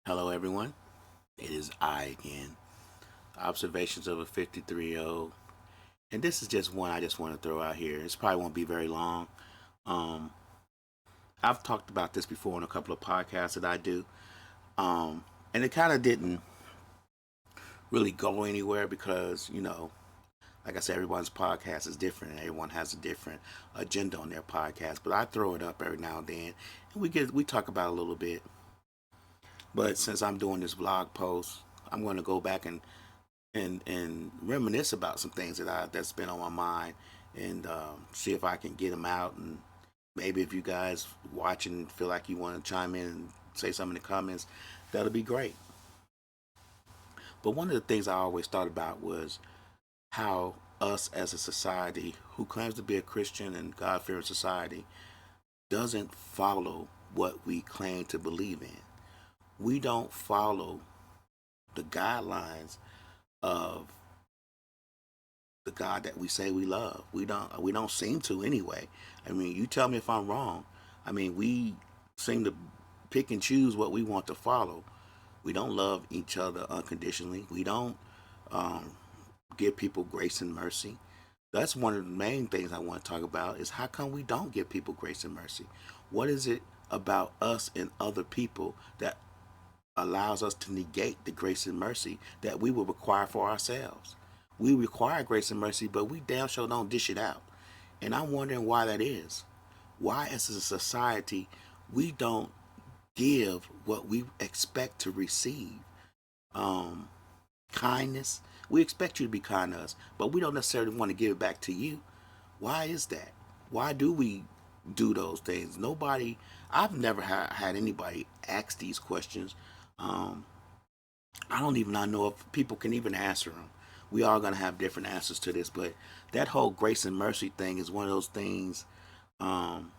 Hello, everyone. It is I again. Observations of a 53-year-old. And this is just one I just want to throw out here. This probably won't be very long. Um, I've talked about this before in a couple of podcasts that I do. And it kind of didn't really go anywhere because, like I said, everyone's podcast is different and everyone has a different agenda on their podcast. But I throw it up every now and then and we talk about it a little bit. But since I'm doing this blog post, I'm going to go back and reminisce about some things that's been on my mind and see if I can get them out. And maybe if you guys watching feel like you want to chime in and say something in the comments, that'll be great. But one of the things I always thought about was how us as a society who claims to be a Christian and God-fearing society doesn't follow what we claim to believe in. We don't follow the guidelines of the God that we say we love. We don't seem to anyway. I mean, you tell me if I'm wrong. I mean, we seem to pick and choose what we want to follow. We don't love each other unconditionally. We don't um, give people grace and mercy. That's one of the main things I want to talk about is how come we don't give people grace and mercy? What is it about us and other people that allows us to negate the grace and mercy that we will require for ourselves? We require grace and mercy, but we damn sure don't dish it out. And I'm wondering why that is. Why, as a society, we don't give what we expect to receive. Um, Kindness. We expect you to be kind to us, but we don't necessarily want to give it back to you. Why is that? Why do we do those things? Nobody, I've never had anybody ask these questions. Um, I don't even know if people can even answer them. We all gonna have different answers to this, but that whole grace and mercy thing is one of those things. Um,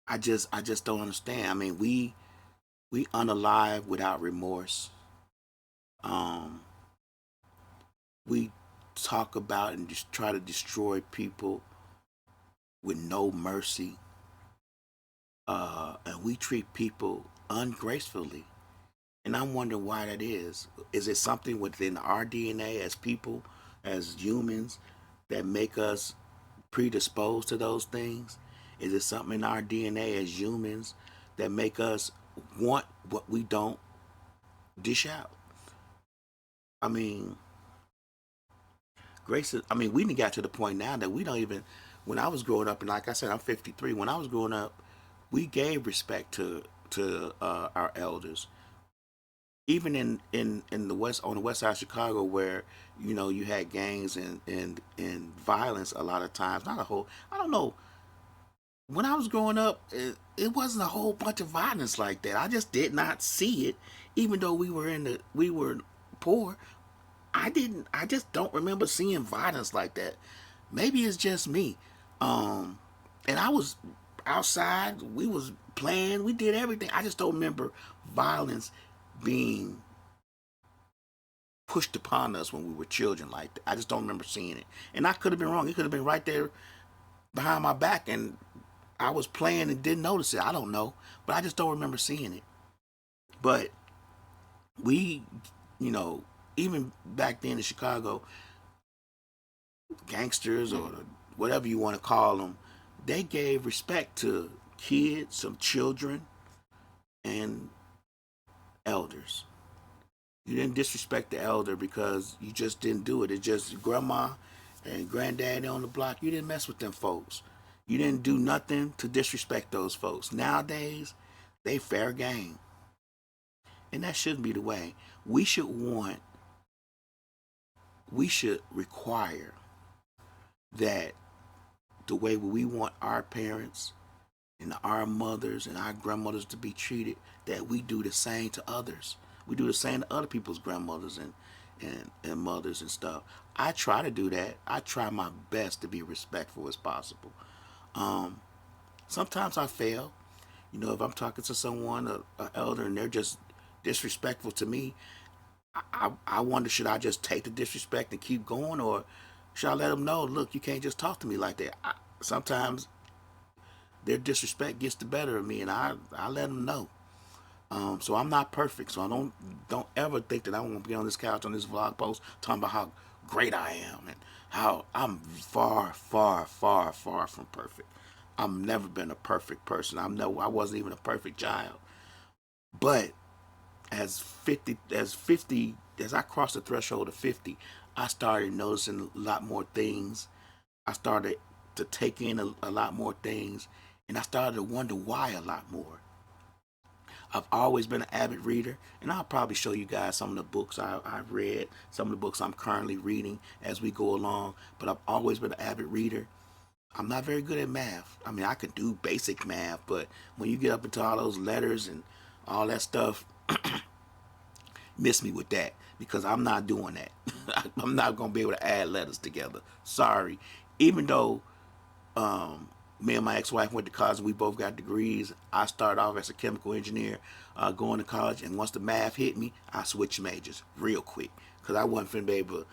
I just don't understand. I mean, we unalive without remorse. Um, we talk about and just try to destroy people with no mercy, and we treat people ungracefully. And I'm wondering why that is. Is it something within our DNA as people, as humans, that make us predisposed to those things? Is it something in our DNA as humans that make us want what we don't dish out? I mean, grace. I mean, we got to the point now that we don't even. When I was growing up, and like I said, I'm 53. When I was growing up, we gave respect to our elders. Even in the west on the west side of Chicago, where you had gangs and violence a lot of times. Not a whole. I don't know. When I was growing up, it wasn't a whole bunch of violence like that. I just did not see it, even though we were poor. I didn't. I just don't remember seeing violence like that. Maybe it's just me. Um, and I was outside. We was playing. We did everything. I just don't remember violence being pushed upon us when we were children like that. I just don't remember seeing it. And I could have been wrong. It could have been right there behind my back, and I was playing and didn't notice it. I don't know, but I just don't remember seeing it. But we, you know, even back then in Chicago, gangsters or whatever you want to call them, they gave respect to kids, some children, and elders. You didn't disrespect the elder because you just didn't do it. It's just grandma and granddaddy on the block. You didn't mess with them folks. You didn't do nothing to disrespect those folks. Nowadays, they fair game. And that shouldn't be the way. We should want, we should require that the way we want our parents and our mothers and our grandmothers to be treated, that we do the same to others. We do the same to other people's grandmothers and mothers and stuff. I try to do that. I try my best to be respectful as possible. Um, Sometimes I fail. If I'm talking to someone, a elder, and they're just disrespectful to me, I wonder, should I just take the disrespect and keep going, or should I let them know, look, you can't just talk to me like that? Sometimes their disrespect gets the better of me, and I let them know. So I'm not perfect. So I don't ever think that I want to be on this couch on this vlog post talking about how great I am and how I'm far, far, far, far from perfect. I've never been a perfect person. I wasn't even a perfect child. But as I crossed the threshold of 50, I started noticing a lot more things. I started to take in a lot more things, and I started to wonder why a lot more. I've always been an avid reader, and I'll probably show you guys some of the books I've read, some of the books I'm currently reading as we go along. But I've always been an avid reader. I'm not very good at math. I mean, I can do basic math, but when you get up into all those letters and all that stuff, miss me with that because I'm not doing that. I'm not going to be able to add letters together. Sorry. Even though me and my ex-wife went to college, we both got degrees. I started off as a chemical engineer, going to college, and once the math hit me, I switched majors real quick because I wasn't finna be able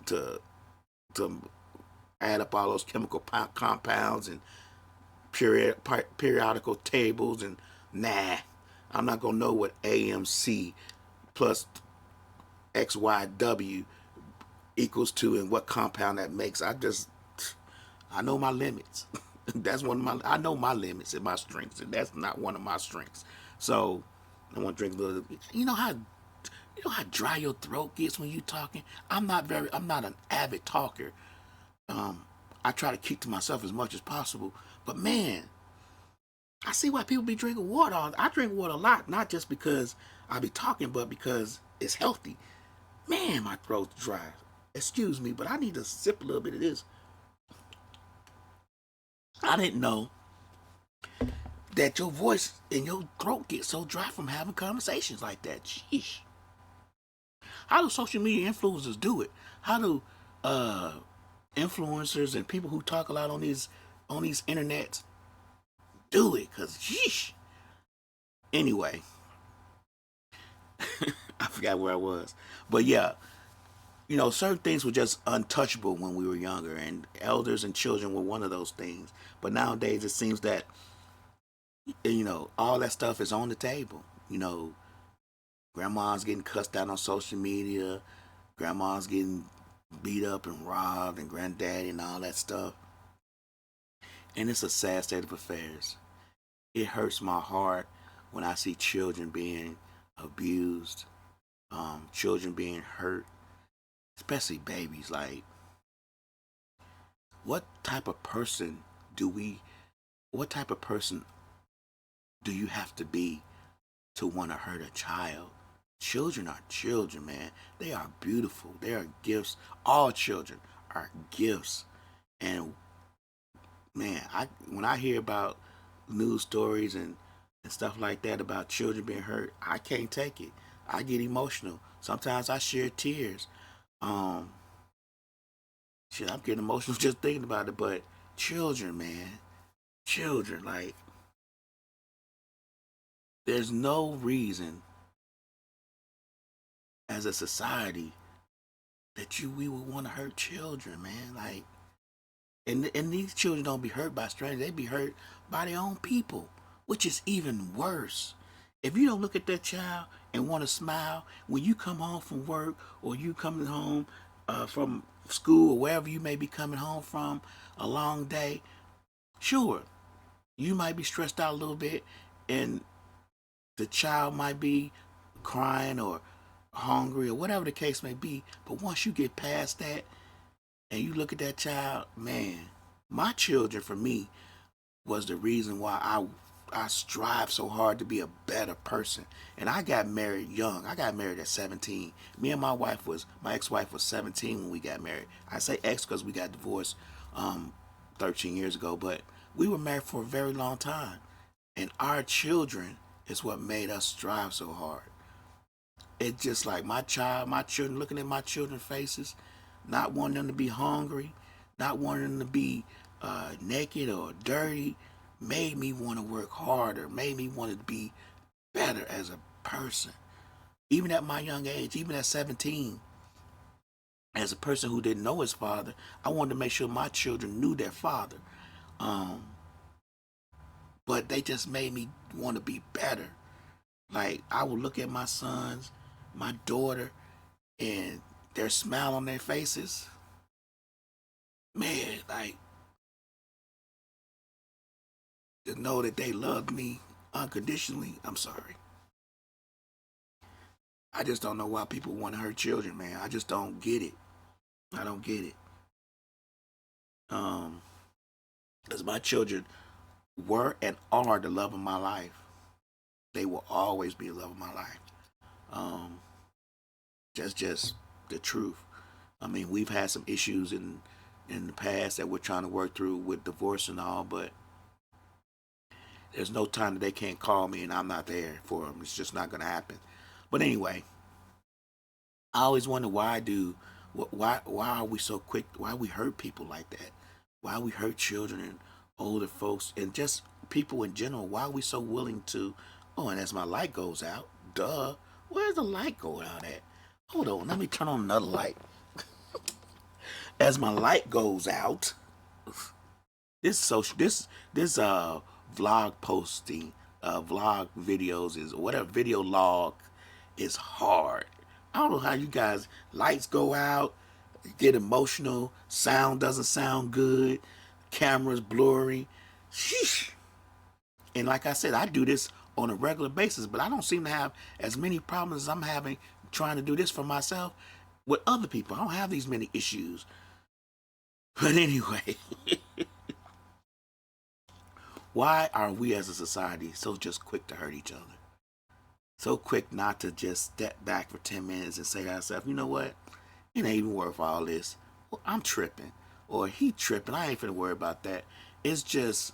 to add up all those chemical compounds and periodical tables, and nah, I'm not gonna know what AMC plus XYW equals to and what compound that makes. I know my limits. That's one of my I know my limits and my strengths, and that's not one of my strengths. So I want to drink a little. You know how dry your throat gets when you talking. I'm not an avid talker. I try to keep to myself as much as possible. But man, I see why people be drinking water. I drink water a lot, not just because I be talking, but because it's healthy. Man, my throat's dry. Excuse me, but I need to sip a little bit of this. I didn't know that your voice and your throat get so dry from having conversations like that. Sheesh. How do social media influencers do it? How do uh, influencers and people who talk a lot on these internets do it? Cause sheesh. Anyway, I forgot where I was, but yeah, certain things were just untouchable when we were younger, and elders and children were one of those things. But nowadays, it seems that all that stuff is on the table. Grandma's getting cussed out on social media, grandma's getting beat up and robbed, and granddaddy and all that stuff. And it's a sad state of affairs. It hurts my heart when I see children being abused, children being hurt, especially babies. Like, what type of person do we, what type of person do you have to be to want to hurt a child? Children are children, man. They are beautiful. They are gifts. All children are gifts. And man, when I hear about news stories and stuff like that about children being hurt, I can't take it. I get emotional. Sometimes I shed tears. Um, I'm getting emotional just thinking about it. But children, man, children, like, there's no reason as a society that we would want to hurt children, man. Like, and these children don't be hurt by strangers; they be hurt by their own people, which is even worse. If you don't look at that child and want to smile when you come home from work or you coming home from school or wherever you may be coming home from, a long day, sure, you might be stressed out a little bit, and the child might be crying or hungry or whatever the case may be. But once you get past that and you look at that child, man, my children for me was the reason why I strive so hard to be a better person. And I got married young. I got married at 17. Me and my ex-wife was 17 when we got married. I say ex because we got divorced 13 years ago, but we were married for a very long time. And our children is what made us strive so hard. It's just like my children, looking at my children's faces, not wanting them to be hungry, not wanting them to be naked or dirty, made me want to work harder, made me want to be better as a person. Even at my young age, even at 17, as a person who didn't know his father, I wanted to make sure my children knew their father. Um, but they just made me want to be better. Like, I will look at my sons, my daughter, and their smile on their faces. Man, like, to know that they love me unconditionally. I'm sorry. I just don't know why people want to hurt children, man. I just don't get it. I don't get it. Um, because my children were and are the love of my life. They will always be the love of my life. Um, just the truth. I mean, we've had some issues in the past that we're trying to work through with divorce and all, but there's no time that they can't call me and I'm not there for them. It's just not going to happen. But anyway, I always wonder why are we so quick? Why we hurt people like that? Why we hurt children and older folks and just people in general? Why are we so willing to? Oh, and as my light goes out, duh. Where's the light going out at? Hold on, let me turn on another light. As my light goes out, this vlog posting, vlog videos is whatever video log is hard. I don't know how you guys lights go out, get emotional, sound doesn't sound good, camera's blurry. Sheesh. And like I said, I do this on a regular basis, but I don't seem to have as many problems as I'm having trying to do this for myself with other people. I don't have these many issues. But anyway, why are we as a society so just quick to hurt each other? So quick not to just step back for 10 minutes and say to ourselves, you know what? It ain't even worth all this. Well, I'm tripping. Or he tripping. I ain't finna worry about that. It's just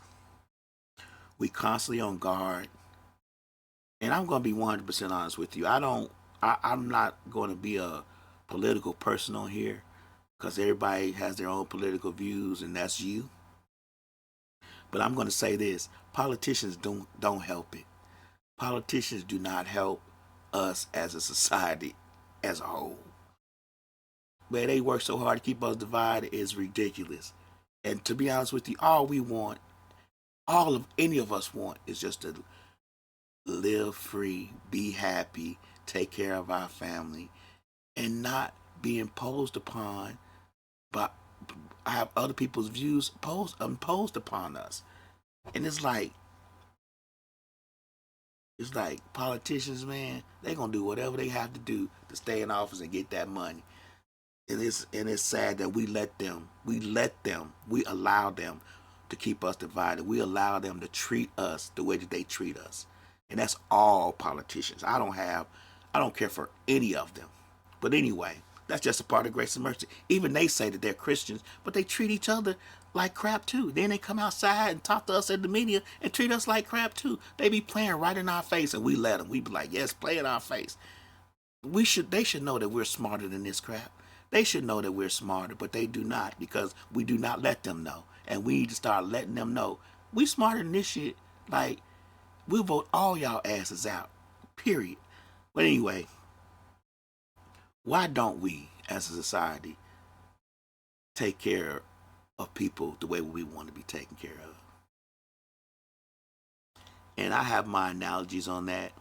we constantly on guard. And I'm gonna be 100% honest with you. I'm not gonna be a political person on here because everybody has their own political views and that's you. But I'm gonna say this: politicians don't help it. Politicians do not help us as a society as a whole. Man, they work so hard to keep us divided, it's ridiculous. And to be honest with you, all we want, all of any of us want, is just to live free, be happy, take care of our family, and not be imposed upon by have other people's views imposed upon us. And it's like politicians, man, they gonna do whatever they have to do to stay in office and get that money. And it's sad that we allow them to keep us divided. We allow them to treat us the way that they treat us. And that's all politicians. I don't care for any of them. But anyway, that's just a part of grace and mercy. Even they say that they're Christians, but they treat each other like crap too. Then they come outside and talk to us in the media and treat us like crap too. They be playing right in our face and we let them. We be like, yes, play in our face. They should know that we're smarter than this crap. They should know that we're smarter, but they do not because we do not let them know. And we need to start letting them know we smarter than this shit. Like, we'll vote all y'all asses out. Period. But anyway, why don't we as a society take care of people the way we want to be taken care of? And I have my analogies on that.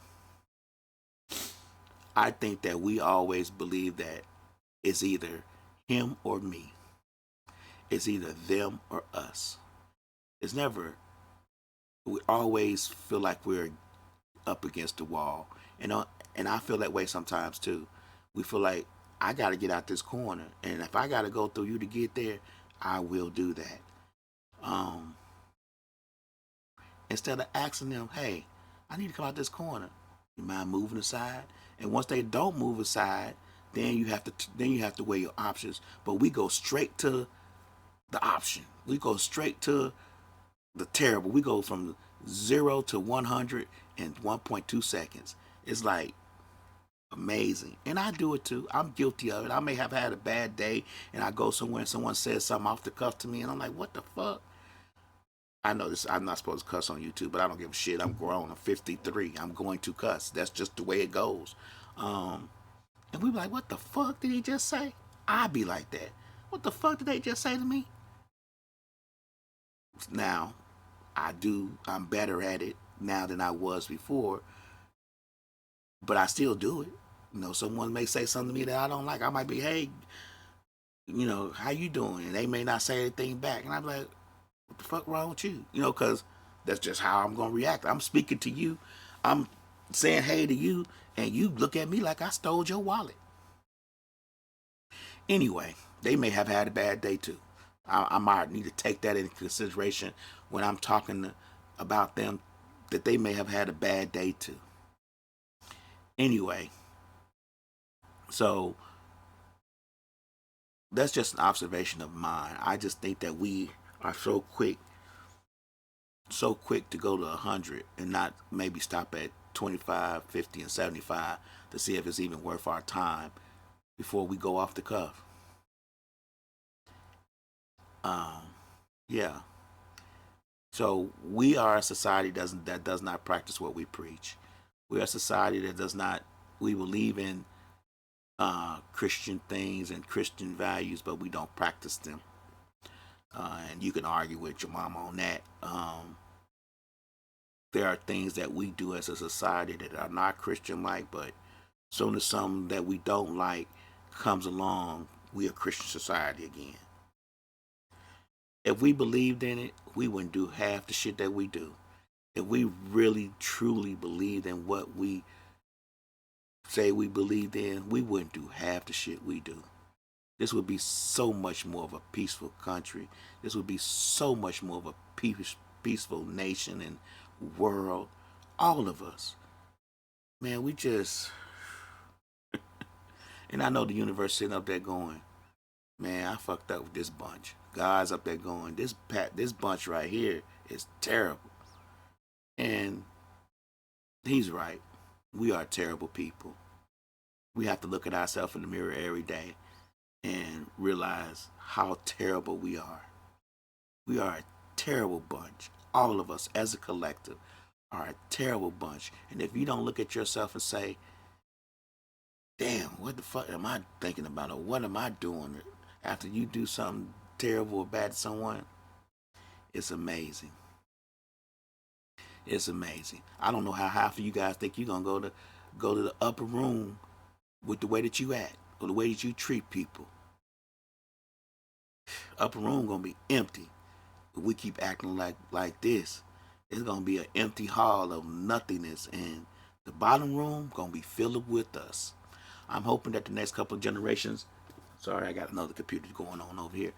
I think that we always believe that it's either him or me. It's either them or us. It's never, we always feel like we're up against the wall. And I feel that way sometimes too. We feel like I got to get out this corner. And if I got to go through you to get there, I will do that. Um, Instead of asking them, hey, I need to come out this corner. You mind moving aside? And once they don't move aside, then you have to weigh your options. But we go straight to the option. We go straight to the terrible. We go from 0 to 100 in 1.2 seconds. It's like amazing. And I do it too. I'm guilty of it. I may have had a bad day and I go somewhere and someone says something off the cuff to me and I'm like, what the fuck? I know this. I'm not supposed to cuss on YouTube, but I don't give a shit. I'm grown. I'm 53. I'm going to cuss. That's just the way it goes. Um, and we be like, what the fuck did he just say? I be like that. What the fuck did they just say to me? Now, I'm better at it now than I was before. but I still do it. Someone may say something to me that I don't like. I might be, hey, how you doing? And they may not say anything back, and I'm like, what the fuck wrong with you? Because that's just how I'm gonna react. I'm speaking to you, I'm saying hey to you, and you look at me like I stole your wallet. Anyway, they may have had a bad day too. I might need to take that into consideration when I'm talking about them, that they may have had a bad day too. Anyway, so that's just an observation of mine. I just think that we are so quick to go to 100 and not maybe stop at 25, 50, and 75 to see if it's even worth our time before we go off the cuff. Um, yeah. So we are a society that does not practice what we preach. We are a society that does not. We believe in Christian things and Christian values, but we don't practice them. And you can argue with your mom on that. There are things that we do as a society that are not Christian like, but soon as something that we don't like comes along, we are Christian society again. If we believed in it, we wouldn't do half the shit that we do. If we really truly believed in what we say we believed in, we wouldn't do half the shit we do. This would be so much more of a peaceful country. This would be so much more of a peaceful nation and world. All of us. Man, we just. And I know the universe sitting up there going, man, I fucked up with this bunch. God's up there going, this bunch right here is terrible. And he's right. We are terrible people. We have to look at ourselves in the mirror every day and realize how terrible we are. We are a terrible bunch. All of us as a collective are a terrible bunch. And if you don't look at yourself and say, damn, what the fuck am I thinking about, or what am I doing after you do something terrible or bad to someone, it's amazing. It's amazing. I don't know how half of you guys think you're gonna go to the upper room with the way that you act or the way that you treat people. Upper room gonna be empty. If we keep acting like this, it's gonna be an empty hall of nothingness, and the bottom room gonna be filled with us. I'm hoping that the next couple of generations. Sorry, I got another computer going on over here.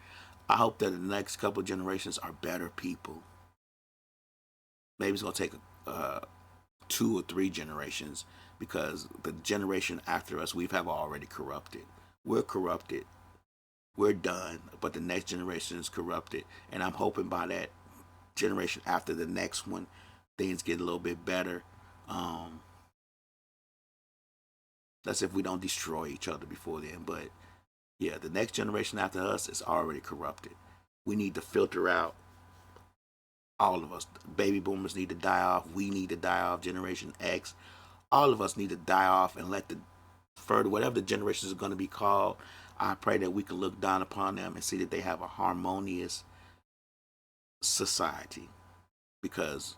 I hope that the next couple of generations are better people. Maybe it's gonna take 2 or 3 generations, because the generation after us, we have already corrupted. We're corrupted. We're done. But the next generation is corrupted, and I'm hoping by that generation after the next one, things get a little bit better. Um, that's if we don't destroy each other before then. But yeah, the next generation after us is already corrupted. We need to filter out all of us. Baby boomers need to die off. We need to die off. Generation X. All of us need to die off and let the further, whatever the generations are going to be called, I pray that we can look down upon them and see that they have a harmonious society. Because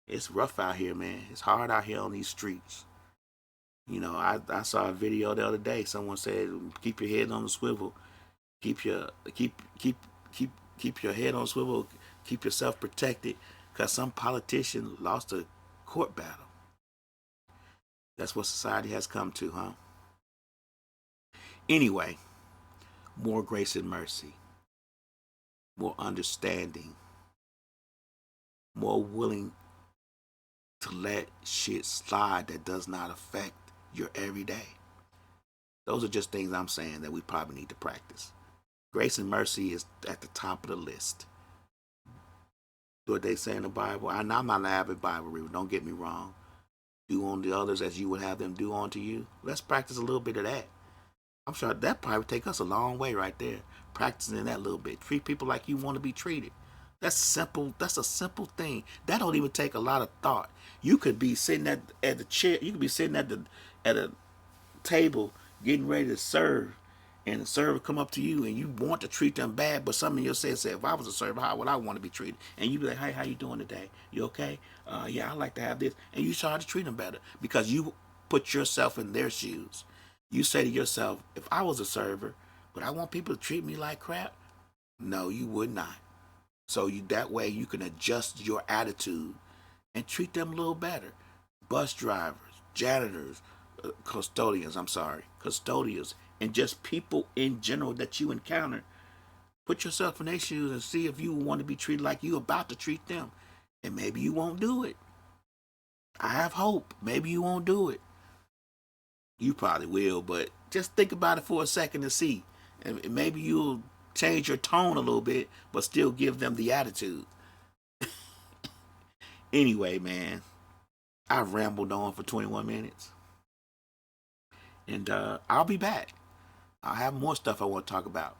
it's rough out here, man. It's hard out here on these streets. I saw a video the other day. Someone said, "Keep your head on the swivel. Keep your head on the swivel. Keep yourself protected, because some politician lost a court battle." That's what society has come to, huh? Anyway, more grace and mercy, more understanding, more willing to let shit slide that does not affect your everyday. Those are just things I'm saying that we probably need to practice. Grace and mercy is at the top of the list. What they say in the Bible. I'm not an avid Bible reader, don't get me wrong. Do unto others as you would have them do unto you. Let's practice a little bit of that. I'm sure that probably take us a long way right there. Practicing that a little bit. Treat people like you want to be treated. That's simple. That's a simple thing. That don't even take a lot of thought. You could be sitting at the chair. You could be sitting at a table getting ready to serve, and the server come up to you and you want to treat them bad, but some of your say, if I was a server, how would I want to be treated? And you be like, hey, how you doing today? You okay? Yeah, I like to have this. And you try to treat them better because you put yourself in their shoes. You say to yourself, if I was a server, would I want people to treat me like crap? No, you would not. So that way you can adjust your attitude and treat them a little better. Bus drivers, janitors, custodians, and just people in general that you encounter. Put yourself in their shoes and see if you want to be treated like you about to treat them. And maybe you won't do it. I have hope. Maybe you won't do it. You probably will, but just think about it for a second and see. And maybe you'll change your tone a little bit, but still give them the attitude. Anyway, man, I've rambled on for 21 minutes. And I'll be back. I'll have more stuff I want to talk about.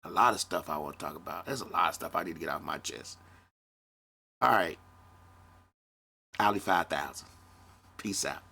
A lot of stuff I want to talk about. There's a lot of stuff I need to get off my chest. All right. Ali 5000. Peace out.